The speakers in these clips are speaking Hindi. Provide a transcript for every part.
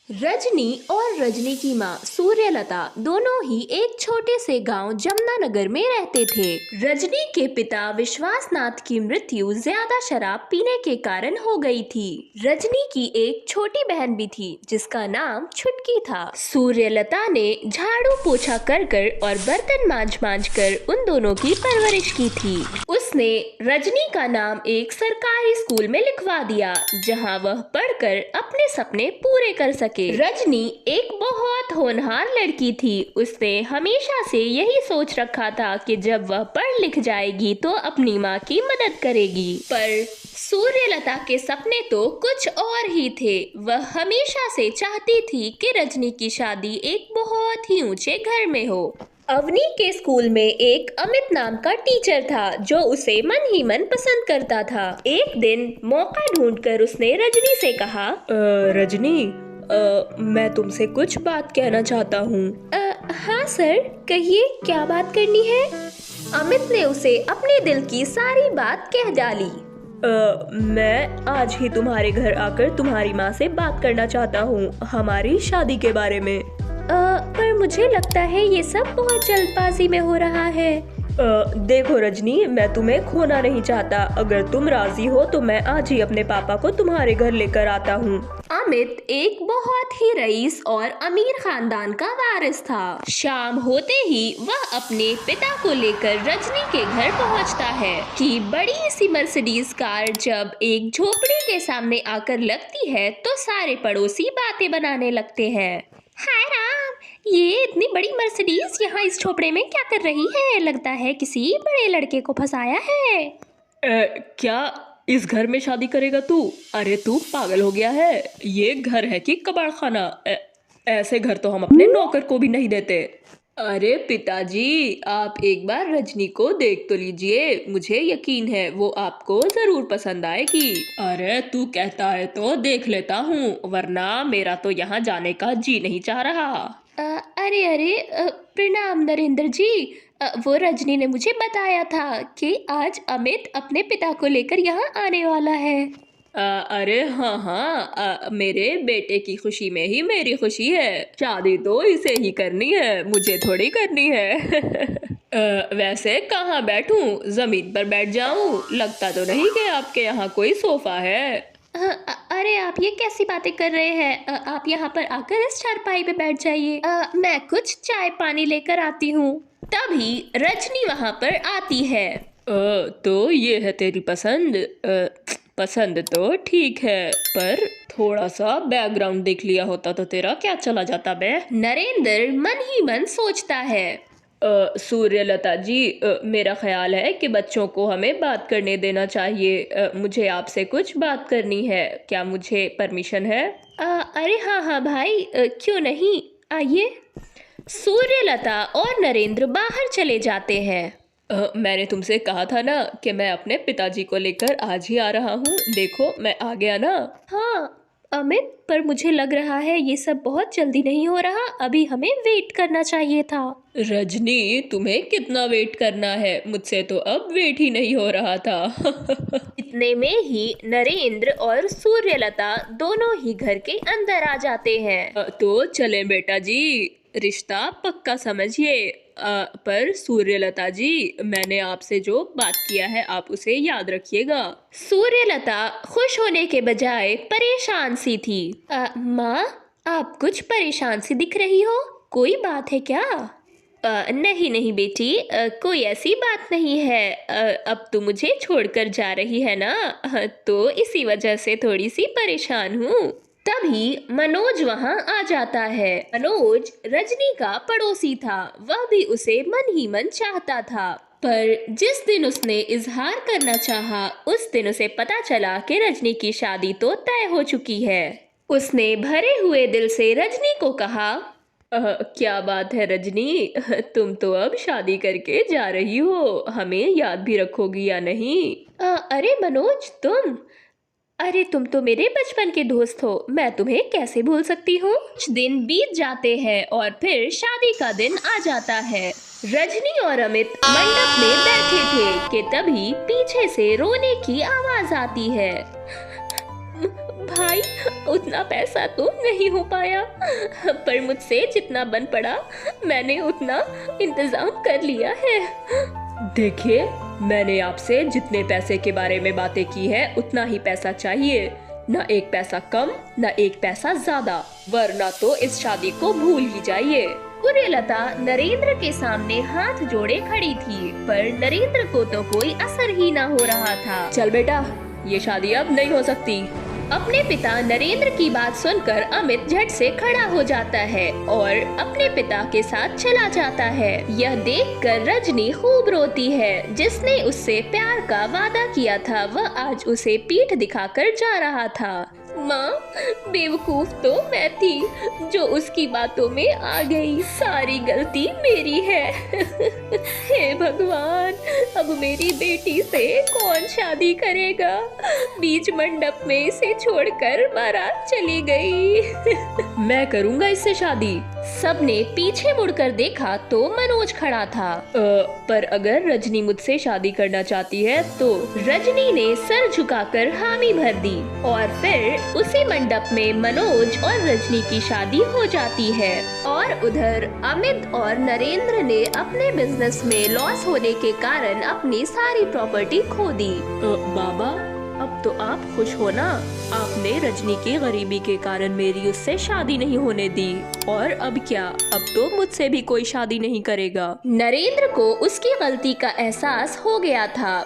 रजनी और रजनी की माँ सूर्यलता दोनों ही एक छोटे से गांव जमुनानगर में रहते थे। रजनी के पिता विश्वासनाथ की मृत्यु ज्यादा शराब पीने के कारण हो गई थी। रजनी की एक छोटी बहन भी थी जिसका नाम छुटकी था। सूर्यलता ने झाड़ू पोछा कर कर और बर्तन मांज कर उन दोनों की परवरिश की थी। उसने रजनी का नाम एक सरकारी स्कूल में लिखवा दिया जहां वह पढ़कर अपने सपने पूरे कर सके। रजनी एक बहुत होनहार लड़की थी। उसने हमेशा से यही सोच रखा था कि जब वह पढ़ लिख जाएगी तो अपनी माँ की मदद करेगी। पर सूर्यलता के सपने तो कुछ और ही थे। वह हमेशा से चाहती थी कि रजनी की शादी एक बहुत ही ऊंचे घर में हो। अवनी के स्कूल में एक अमित नाम का टीचर था जो उसे मन ही मन पसंद करता था। एक दिन मौका ढूंढकर उसने रजनी से कहा, रजनी, मैं तुमसे कुछ बात कहना चाहता हूँ। हाँ सर, कहिए, क्या बात करनी है? अमित ने उसे अपने दिल की सारी बात कह डाली। मैं आज ही तुम्हारे घर आकर तुम्हारी माँ से बात करना चाहता हूँ हमारी शादी के बारे में। पर मुझे लगता है ये सब बहुत जल्दबाजी में हो रहा है। देखो रजनी, मैं तुम्हें खोना नहीं चाहता। अगर तुम राजी हो तो मैं आज ही अपने पापा को तुम्हारे घर लेकर आता हूँ। अमित एक बहुत ही रईस और अमीर खानदान का वारिस था। शाम होते ही वह अपने पिता को लेकर रजनी के घर पहुँचता है कि बड़ी सी मर्सिडीज कार जब एक झोपड़ी के सामने आकर लगती है तो सारे पड़ोसी बातें बनाने लगते हैं। हाय राम, ये इतनी बड़ी मर्सिडीज यहाँ इस झोपड़े में क्या कर रही है? लगता है किसी बड़े लड़के को फंसाया है। क्या इस घर में शादी करेगा तू? अरे तू पागल हो गया है? ये घर है कि कबाड़ खाना? ऐसे घर तो हम अपने नौकर को भी नहीं देते। अरे पिताजी, आप एक बार रजनी को देख तो लीजिए। मुझे यकीन है वो आपको जरूर पसंद आएगी। अरे तू कहता है तो देख लेता हूँ, वरना मेरा तो यहाँ जाने का जी नहीं चाह रहा। अरे प्रणाम नरेंद्र जी। वो रजनी ने मुझे बताया था कि आज अमित अपने पिता को लेकर यहाँ आने वाला है। अरे हाँ, मेरे बेटे की खुशी में ही मेरी खुशी है। शादी तो इसे ही करनी है, मुझे थोड़ी करनी है। वैसे कहाँ बैठूं? जमीन पर बैठ जाऊं? लगता तो नहीं कि आपके यहाँ कोई सोफा है। अरे आप ये कैसी बातें कर रहे हैं? आप यहाँ पर आकर इस चारपाई पे बैठ जाइए। मैं कुछ चाय पानी लेकर आती हूँ। तभी रजनी वहाँ पर आती है। तो ये है तेरी पसंद? पसंद तो ठीक है, पर थोड़ा सा बैकग्राउंड देख लिया होता तो तेरा क्या चला जाता बे? नरेंद्र मन ही मन सोचता है। सूर्यलता जी, मेरा ख्याल है कि बच्चों को हमें बात करने देना चाहिए। मुझे आपसे कुछ बात करनी है, क्या मुझे परमिशन है? अरे हाँ भाई, क्यों नहीं, आइए। सूर्यलता और नरेंद्र बाहर चले जाते हैं। मैंने तुमसे कहा था ना कि मैं अपने पिताजी को लेकर आज ही आ रहा हूँ। देखो मैं आ गया ना। हाँ अमित, पर मुझे लग रहा है ये सब बहुत जल्दी नहीं हो रहा। अभी हमें वेट करना चाहिए था। रजनी, तुम्हें कितना वेट करना है? मुझसे तो अब वेट ही नहीं हो रहा था। इतने में ही नरेंद्र और सूर्यलता दोनों ही घर के अंदर आ जाते हैं। तो चलें बेटा जी, रिश्ता पक्का समझिए। पर सूर्यलता जी, मैंने आपसे जो बात किया है आप उसे याद रखिएगा। सूर्यलता खुश होने के बजाय परेशान सी थी। माँ, आप कुछ परेशान सी दिख रही हो, कोई बात है क्या? नहीं बेटी, कोई ऐसी बात नहीं है। अब तू मुझे छोड़कर जा रही है ना, तो इसी वजह से थोड़ी सी परेशान हूँ। तभी मनोज वहां आ जाता है। मनोज रजनी का पड़ोसी था। वह भी उसे मन ही मन चाहता था, पर जिस दिन उसने इजहार करना चाहा उस दिन उसे पता चला कि रजनी की शादी तो तय हो चुकी है। उसने भरे हुए दिल से रजनी को कहा, क्या बात है रजनी, तुम तो अब शादी करके जा रही हो। हमें याद भी रखोगी या नहीं? अरे मनोज, अरे तुम तो मेरे बचपन के दोस्त हो, मैं तुम्हें कैसे भूल सकती हूँ। कुछ दिन बीत जाते हैं और फिर शादी का दिन आ जाता है। रजनी और अमित मंडप में बैठे थे कि तभी पीछे से रोने की आवाज आती है। भाई उतना पैसा तो नहीं हो पाया, पर मुझसे जितना बन पड़ा मैंने उतना इंतजाम कर लिया है। देखिए, मैंने आपसे जितने पैसे के बारे में बातें की है उतना ही पैसा चाहिए, न एक पैसा कम न एक पैसा ज्यादा, वरना तो इस शादी को भूल ही जाइए। सूर्यलता नरेंद्र के सामने हाथ जोड़े खड़ी थी, पर नरेंद्र को तो कोई असर ही ना हो रहा था। चल बेटा, ये शादी अब नहीं हो सकती। अपने पिता नरेंद्र की बात सुनकर अमित झट से खड़ा हो जाता है और अपने पिता के साथ चला जाता है। यह देखकर रजनी खूब रोती है। जिसने उससे प्यार का वादा किया था वह आज उसे पीठ दिखाकर जा रहा था। माँ, बेवकूफ तो मैं थी जो उसकी बातों में आ गई, सारी गलती मेरी है। हे भगवान, अब मेरी बेटी से कौन शादी करेगा? बीच मंडप में इसे छोड़कर बारात चली गई। मैं करूँगा इससे शादी। सबने पीछे मुड़कर देखा तो मनोज खड़ा था। पर अगर रजनी मुझसे शादी करना चाहती है तो? रजनी ने सर झुकाकर हामी भर दी और फिर उसी मंडप में मनोज और रजनी की शादी हो जाती है। और उधर अमित और नरेंद्र ने अपने बिजनेस में लॉस होने के कारण अपनी सारी प्रॉपर्टी खो दी। बाबा, अब तो आप खुश हो ना? आपने रजनी की गरीबी के कारण मेरी उससे शादी नहीं होने दी, और अब क्या? अब तो मुझसे भी कोई शादी नहीं करेगा। नरेंद्र को उसकी गलती का एहसास हो गया था,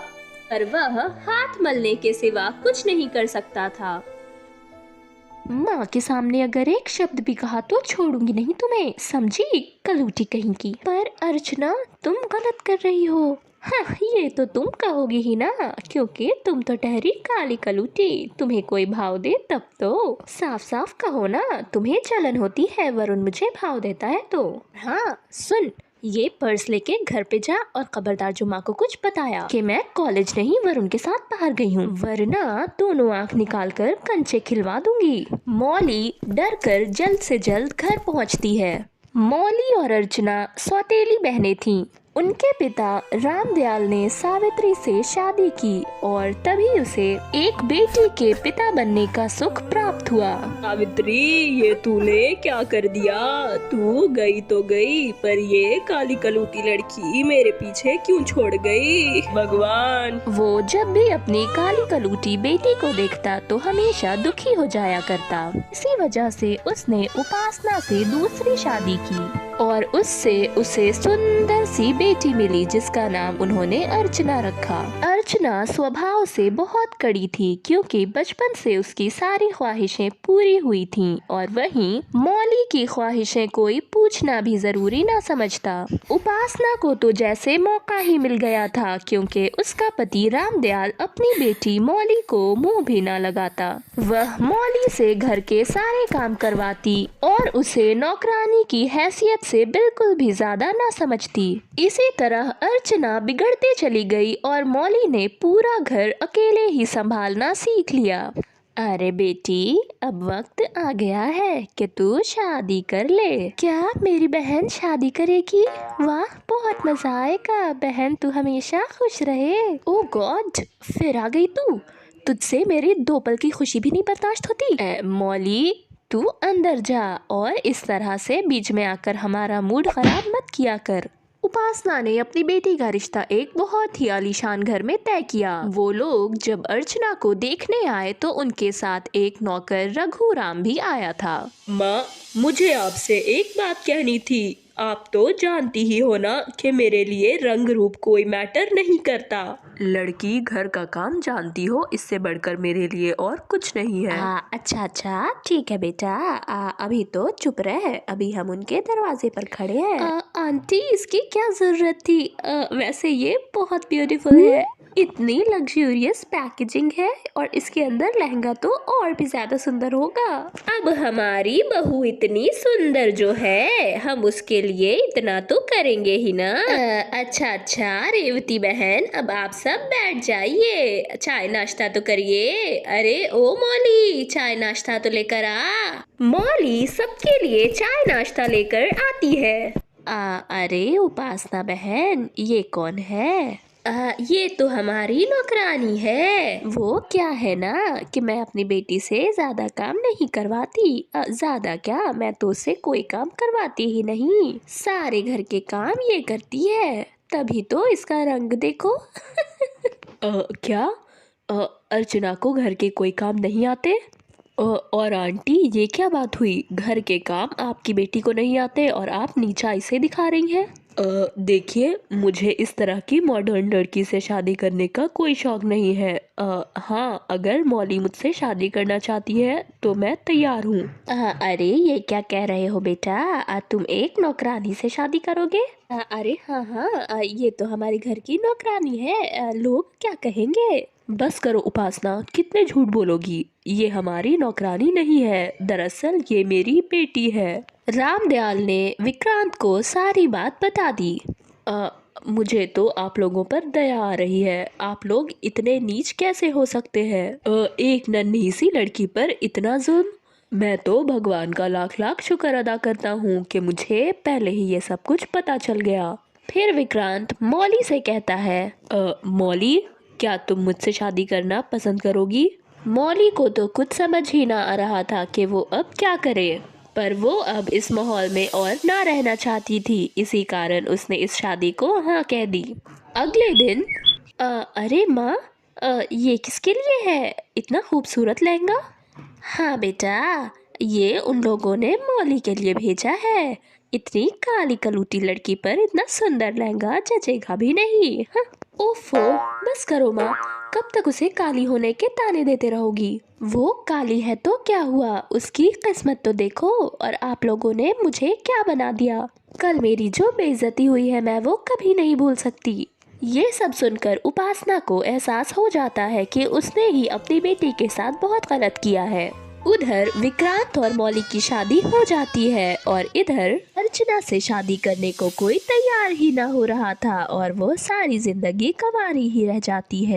पर वह हाथ मलने के सिवा कुछ नहीं कर सकता था। माँ के सामने अगर एक शब्द भी कहा तो छोड़ूंगी नहीं तुम्हें, समझी? कलूटी कहीं की। पर अर्चना, तुम गलत कर रही हो। हाँ, ये तो तुम कहोगी ही ना, क्योंकि तुम तो ठहरी काली कलूटी। तुम्हें कोई भाव दे तब तो साफ साफ कहो ना। तुम्हें जलन होती है वरुण मुझे भाव देता है तो। हाँ सुन, ये पर्स लेके घर पे जा और खबरदार जो माँ को कुछ बताया कि मैं कॉलेज नहीं वरुण के साथ बाहर गई हूँ, वरना दोनों आँख निकाल कर कंचे खिलवा दूंगी। मौली डर कर जल्द से जल्द घर पहुँचती है। मौली और अर्चना सौतेली बहनें थीं। उनके पिता रामदयाल ने सावित्री से शादी की और तभी उसे एक बेटी के पिता बनने का सुख प्राप्त हुआ। सावित्री, ये तूने क्या कर दिया? तू गई तो गई, पर ये काली कलूटी लड़की मेरे पीछे क्यों छोड़ गई? भगवान! वो जब भी अपनी काली कलूटी बेटी को देखता तो हमेशा दुखी हो जाया करता। इसी वजह से उसने उपासना से दूसरी शादी की और उससे उसे सुंदर सी बेटी मिली जिसका नाम उन्होंने अर्चना रखा। अर्चना स्वभाव से बहुत कड़ी थी क्योंकि बचपन से उसकी सारी ख्वाहिशें पूरी हुई थीं और वहीं मौली की ख्वाहिशें कोई पूछना भी जरूरी ना समझता। उपासना को तो जैसे मौका ही मिल गया था क्योंकि उसका पति रामदयाल अपनी बेटी मौली को मुंह भी ना लगाता। वह मौली से घर के सारे काम करवाती और उसे नौकरानी की हैसियत से बिल्कुल भी ज्यादा ना समझती। इसी तरह अर्चना बिगड़ते चली गई और मौली ने पूरा घर अकेले ही संभालना सीख लिया। अरे बेटी, अब वक्त आ गया है कि तू शादी कर ले। क्या मेरी बहन शादी करेगी? वाह, बहुत मजा आएगा बहन, तू हमेशा खुश रहे। ओ गॉड, फिर आ गई तू। तुझसे मेरी 2 पल की खुशी भी नहीं बर्दाश्त होती। मौली, तू अंदर जा और इस तरह से बीच में आकर हमारा मूड खराब मत किया कर। उपासना ने अपनी बेटी का रिश्ता एक बहुत ही आलीशान घर में तय किया। वो लोग जब अर्चना को देखने आए तो उनके साथ एक नौकर रघुराम भी आया था। माँ, मुझे आपसे एक बात कहनी थी। आप तो जानती ही हो ना कि मेरे लिए रंग रूप कोई मैटर नहीं करता। लड़की घर का काम जानती हो, इससे बढ़कर मेरे लिए और कुछ नहीं है। अच्छा, ठीक है बेटा। अभी तो चुप रहे, अभी हम उनके दरवाजे पर खड़े हैं। आंटी, इसकी क्या जरूरत थी? वैसे ये बहुत ब्यूटीफुल है, इतनी लग्जूरियस पैकेजिंग है और इसके अंदर लहंगा तो और भी ज्यादा सुंदर होगा। अब हमारी बहू इतनी सुंदर जो है, हम उसके लिए इतना तो करेंगे ही ना। अच्छा रेवती बहन, अब आप सब बैठ जाइए, चाय नाश्ता तो करिए। अरे ओ मौली, चाय नाश्ता तो लेकर आ। मौली सबके लिए चाय नाश्ता लेकर आती है। अरे उपासना बहन, ये कौन है? ये तो हमारी नौकरानी है। वो क्या है ना कि मैं अपनी बेटी से ज्यादा काम नहीं करवाती। ज्यादा क्या, मैं तो उससे कोई काम करवाती ही नहीं। सारे घर के काम ये करती है, तभी तो इसका रंग देखो। क्या? अर्चना को घर के कोई काम नहीं आते? और आंटी, ये क्या बात हुई? घर के काम आपकी बेटी को नहीं आते और आप नीचा इसे दिखा रही हैं? देखिए, मुझे इस तरह की मॉडर्न लड़की से शादी करने का कोई शौक नहीं है। हाँ, अगर मौली मुझसे शादी करना चाहती है तो मैं तैयार हूँ। अरे ये क्या कह रहे हो बेटा, तुम एक नौकरानी से शादी करोगे? अरे हाँ हाँ, ये तो हमारे घर की नौकरानी है। लोग क्या कहेंगे? बस करो उपासना, कितने झूठ बोलोगी? ये हमारी नौकरानी नहीं है, दरअसल ये मेरी बेटी है। रामदयाल ने विक्रांत को सारी बात बता दी। मुझे तो आप लोगों पर दया आ रही है। आप लोग इतने नीच कैसे हो सकते हैं? एक नन्ही सी लड़की पर इतना जुल्म! मैं तो भगवान का लाख लाख शुक्र अदा करता हूँ कि मुझे पहले ही ये सब कुछ पता चल गया। फिर विक्रांत मौली से कहता है, मौली, क्या तुम मुझसे शादी करना पसंद करोगी? मौली को तो कुछ समझ ही ना आ रहा था कि वो अब क्या करे, पर वो अब इस माहौल में और ना रहना चाहती थी। इसी कारण उसने इस शादी को हाँ कह दी। अगले दिन अरे माँ, ये किसके लिए है इतना खूबसूरत लहंगा? हाँ बेटा, ये उन लोगों ने मौली के लिए भेजा है। इतनी काली कलूटी लड़की पर इतना सुंदर लहंगा जचेगा भी नहीं। हाँ। ओफो, बस करो माँ, कब तक उसे काली होने के ताने देते रहोगी? वो काली है तो क्या हुआ, उसकी किस्मत तो देखो। और आप लोगों ने मुझे क्या बना दिया। कल मेरी जो बेइज्जती हुई है मैं वो कभी नहीं भूल सकती। ये सब सुनकर उपासना को एहसास हो जाता है कि उसने ही अपनी बेटी के साथ बहुत गलत किया है। उधर विक्रांत और मौली की शादी हो जाती है और इधर अर्चना से शादी करने को कोई तैयार ही ना हो रहा था और वो सारी जिंदगी कंवारी ही रह जाती है।